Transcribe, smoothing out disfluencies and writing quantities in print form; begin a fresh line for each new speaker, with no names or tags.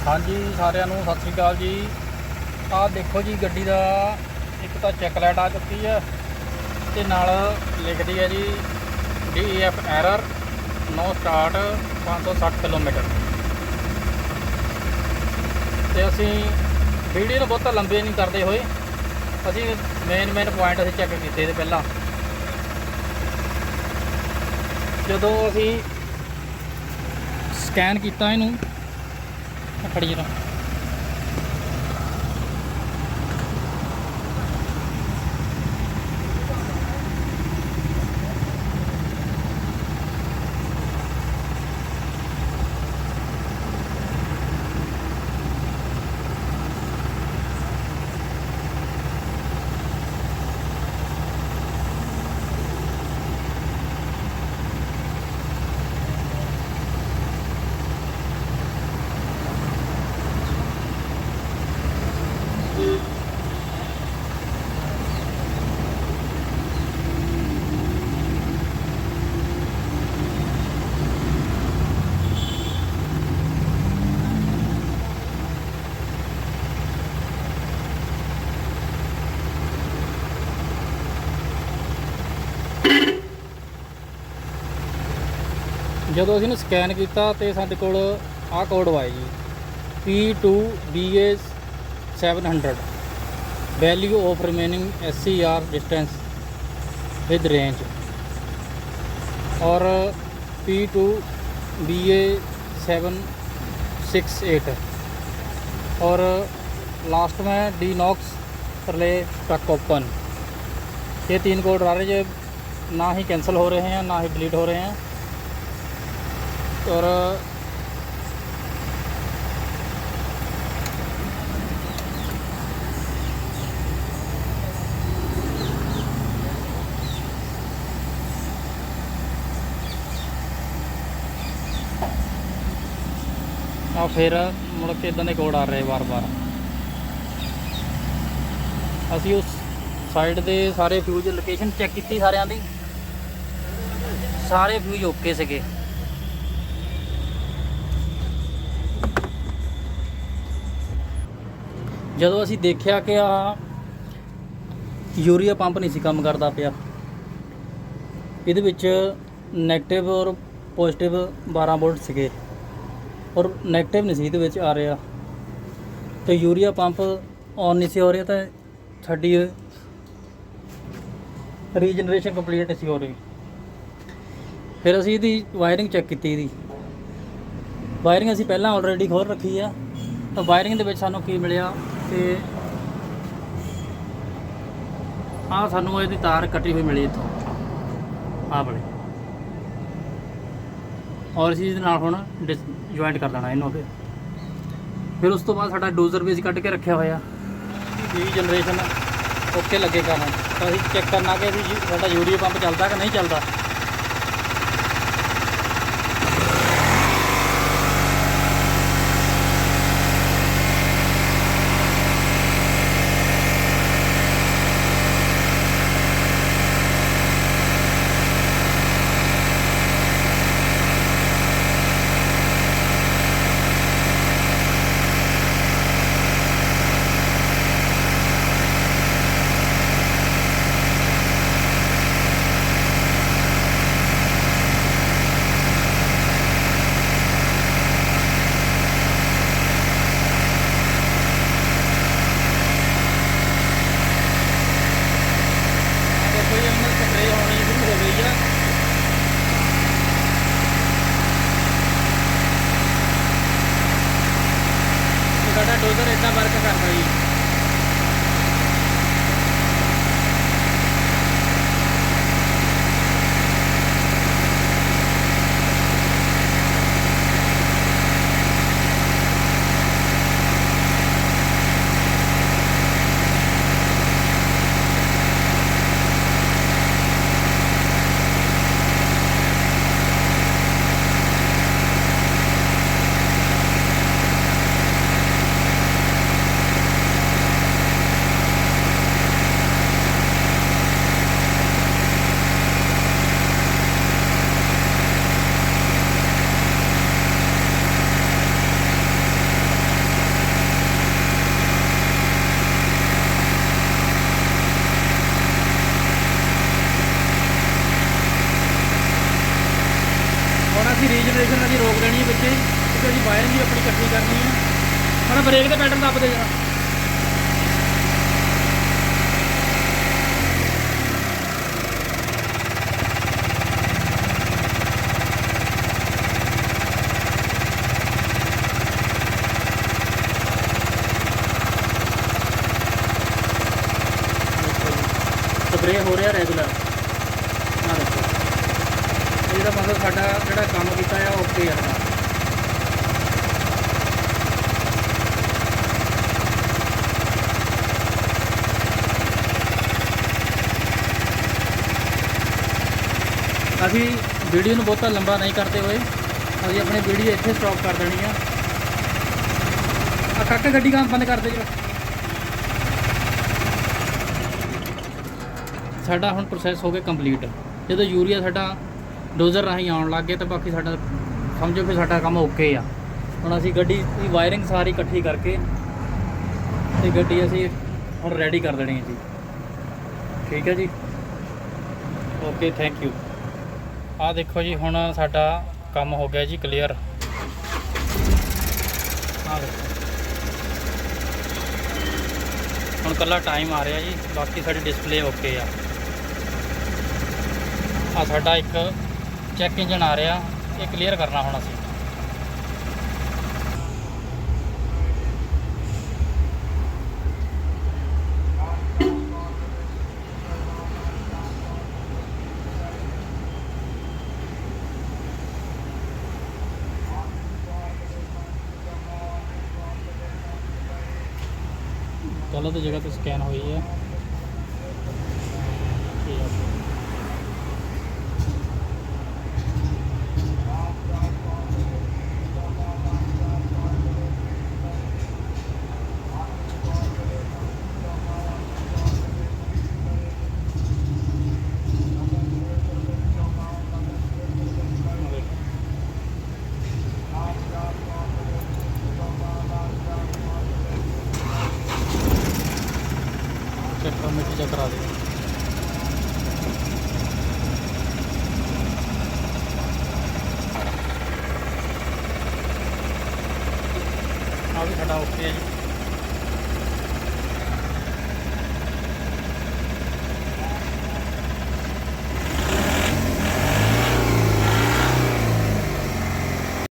ਹਾਂਜੀ ਸਾਰਿਆਂ ਨੂੰ ਸਤਿ ਸ਼੍ਰੀ ਅਕਾਲ ਜੀ। ਆਹ ਦੇਖੋ ਜੀ ਗੱਡੀ ਦਾ ਇੱਕ ਤਾਂ ਚੈੱਕ ਲਾਈਟ ਆ ਚੁੱਕੀ ਹੈ ਤੇ ਨਾਲ ਲਿਖਦੀ ਹੈ ਜੀ DEF ਐਰਰ ਨੋ ਸਟਾਰਟ 560 ਕਿਲੋਮੀਟਰ। ਤੇ ਅਸੀਂ ਵੀਡੀਓ ਨੂੰ ਬਹੁਤਾ ਲੰਬੇ ਨਹੀਂ ਕਰਦੇ ਹੋਏ ਅਸੀਂ ਮੇਨ ਪੁਆਇੰਟ ਅਸੀਂ ਚੈੱਕ ਕੀਤੇ ਇਹਦੇ ਪਹਿਲਾਂ। ਜਦੋਂ ਅਸੀਂ ਸਕੈਨ ਕੀਤਾ ਇਹਨੂੰ ਖੜੀ ਜਰਾ ਜਦੋਂ ਅਸੀਂ ਇਹਨੂੰ ਸਕੈਨ ਕੀਤਾ ਤੇ ਸਾਡੇ ਕੋਲ ਆਹ ਕੋਡ ਆਇਆ ਜੀ P2BA700 value of remaining SCR distance with range और P2BA768 और लास्ट में DNOX रिले ट्रक ओपन। ये 3 कोड आ रहे हैं, ना ही कैंसिल हो रहे हैं ना ही डिलीट हो रहे हैं। और फिर मुड़ के इदां दे कोड आ रहे बार बार। असी उस साइड दे सारे फ्यूज लोकेशन चैक की सारिਆਂ ਦੀ, सारे फ्यूज ओके ਸੀਗੇ। ਜਦੋਂ ਅਸੀਂ ਦੇਖਿਆ ਕਿ ਆ ਯੂਰੀਆ ਪੰਪ ਨਹੀਂ ਸੀ ਕੰਮ ਕਰਦਾ ਪਿਆ, ਇਹਦੇ ਵਿੱਚ ਨੈਗੇਟਿਵ ਔਰ ਪੋਜ਼ਿਟਿਵ 12 ਵੋਲਟ ਸੀਗੇ ਔਰ ਨੈਗੇਟਿਵ ਨਹੀਂ ਸੀ ਇਹਦੇ ਵਿੱਚ ਆ ਰਿਹਾ, ਤੇ ਯੂਰੀਆ ਪੰਪ ਔਨ ਨਹੀਂ ਸੀ ਹੋ ਰਿਹਾ, ਤਾਂ ਸਾਡੀ ਰੀਜਨਰੇਸ਼ਨ ਕੰਪਲੀਟ ਨਹੀਂ ਸੀ ਹੋ ਰਹੀ। ਫਿਰ ਅਸੀਂ ਇਹਦੀ ਵਾਇਰਿੰਗ ਚੈੱਕ ਕੀਤੀ। ਇਹਦੀ ਵਾਇਰਿੰਗ ਅਸੀਂ ਪਹਿਲਾਂ ਆਲਰੇਡੀ ਖੋਲ੍ਹ ਰੱਖੀ ਆ, ਤਾਂ ਵਾਇਰਿੰਗ ਦੇ ਵਿੱਚ ਸਾਨੂੰ ਕੀ ਮਿਲਿਆ ਤੇ ਆਹ ਸਾਨੂੰ ਇਹਦੀ ਤਾਰ ਕੱਟੀ ਹੋਈ ਮਿਲੀ ਇੱਥੋਂ ਆਹ ਵਾਲੀ, ਔਰ ਅਸੀਂ ਇਹਦੇ ਨਾਲ ਹੁਣ ਜੁਆਇੰਟ ਕਰ ਦੇਣਾ ਇਹਨੂੰ। ਫਿਰ ਉਸ ਤੋਂ ਬਾਅਦ ਸਾਡਾ ਡੋਜ਼ਰ ਵੀ ਅਸੀਂ ਕੱਢ ਕੇ ਰੱਖਿਆ ਹੋਇਆ, ਰੀਜਨਰੇਸ਼ਨ ਓਕੇ ਲੱਗੇ ਕਰਨ। ਤਾਂ ਅਸੀਂ ਚੈੱਕ ਕਰਨਾ ਕਿ ਵੀ ਸਾਡਾ ਯੂਰੀਆ ਪੰਪ ਚੱਲਦਾ ਕਿ ਨਹੀਂ ਚੱਲਦਾ। ਸਾਡਾ ਡੋਜ਼ਰ ਇੱਦਾਂ ਵਰਕ ਕਰਦਾ ਜੀ। ਇਹਦੀ ਰੀਜਨਰੇਸ਼ਨ ਅਸੀਂ ਰੋਕ ਦੇਣੀ ਹੈ ਵਿੱਚੇ, ਕਿਉਂਕਿ ਅਸੀਂ ਵਾਇਰਿੰਗ ਵੀ ਆਪਣੀ ਇਕੱਠੀ ਕਰਨੀ ਹੈ। ਹੁਣ ਬ੍ਰੇਕ ਦੇ ਪੈਡਲ ਦੱਬ ਦੇ ਜਰਾ। ਸਪਰੇਅ ਹੋ ਰਿਹਾ ਰੈਗੂਲਰ। ਆਹ ਦੇਖੋ, ਇਹਦਾ ਮਤਲਬ ਸਾਡਾ ਜਿਹੜਾ ਕੰਮ ਕੀਤਾ ਆ ਓਕੇ ਆ ਸਾਡਾ। ਅਸੀਂ ਵੀਡੀਓ ਨੂੰ ਬਹੁਤਾ ਲੰਬਾ ਨਹੀਂ ਕਰਦੇ ਹੋਏ ਅਸੀਂ ਆਪਣੀ ਵੀਡੀਓ ਇੱਥੇ ਸਟਾਪ ਕਰ ਦੇਣੀ ਆ। ਕਾਕਾ ਗੱਡੀ ਕੰਮ ਬੰਦ ਕਰ ਦੇ ਜੀ। ਸਾਡਾ ਹੁਣ ਪ੍ਰੋਸੈਸ ਹੋ ਗਿਆ ਕੰਪਲੀਟ। ਜਦੋਂ ਯੂਰੀਆ ਸਾਡਾ ਡੋਜ਼ਰ ਰਾਹੀਂ ਆਉਣ ਲੱਗ ਗਿਆ ਤਾਂ ਬਾਕੀ ਸਾਡਾ ਸਮਝੋ ਕਿ ਸਾਡਾ ਕੰਮ ਓਕੇ ਆ। ਹੁਣ ਅਸੀਂ ਗੱਡੀ ਦੀ ਵਾਇਰਿੰਗ ਸਾਰੀ ਇਕੱਠੀ ਕਰਕੇ ਤੇ ਗੱਡੀ ਅਸੀਂ ਹੁਣ ਰੈਡੀ ਕਰ ਦੇਣੀ ਹੈ ਜੀ। ਠੀਕ ਹੈ ਜੀ, ਓਕੇ, ਥੈਂਕ ਯੂ। ਆਹ ਦੇਖੋ ਜੀ, ਹੁਣ ਸਾਡਾ ਕੰਮ ਹੋ ਗਿਆ ਜੀ ਕਲੀਅਰ। ਆਹ ਦੇਖੋ, ਹੁਣ ਕੱਲਾ ਟਾਈਮ ਆ ਰਿਹਾ ਜੀ, ਬਾਕੀ ਸਾਡੀ ਡਿਸਪਲੇ ਓਕੇ ਆ। ਆ ਸਾਡਾ ਇੱਕ ਚੈੱਕ ਇੰਜਨ ਆ ਰਿਹਾ, ਇਹ ਕਲੀਅਰ ਕਰਨਾ ਹੁਣ ਅਸੀਂ। गलत जगह पे स्कैन हुई है। कमेटी चेक करा दें। आ भी साढ़ा ओके है जी।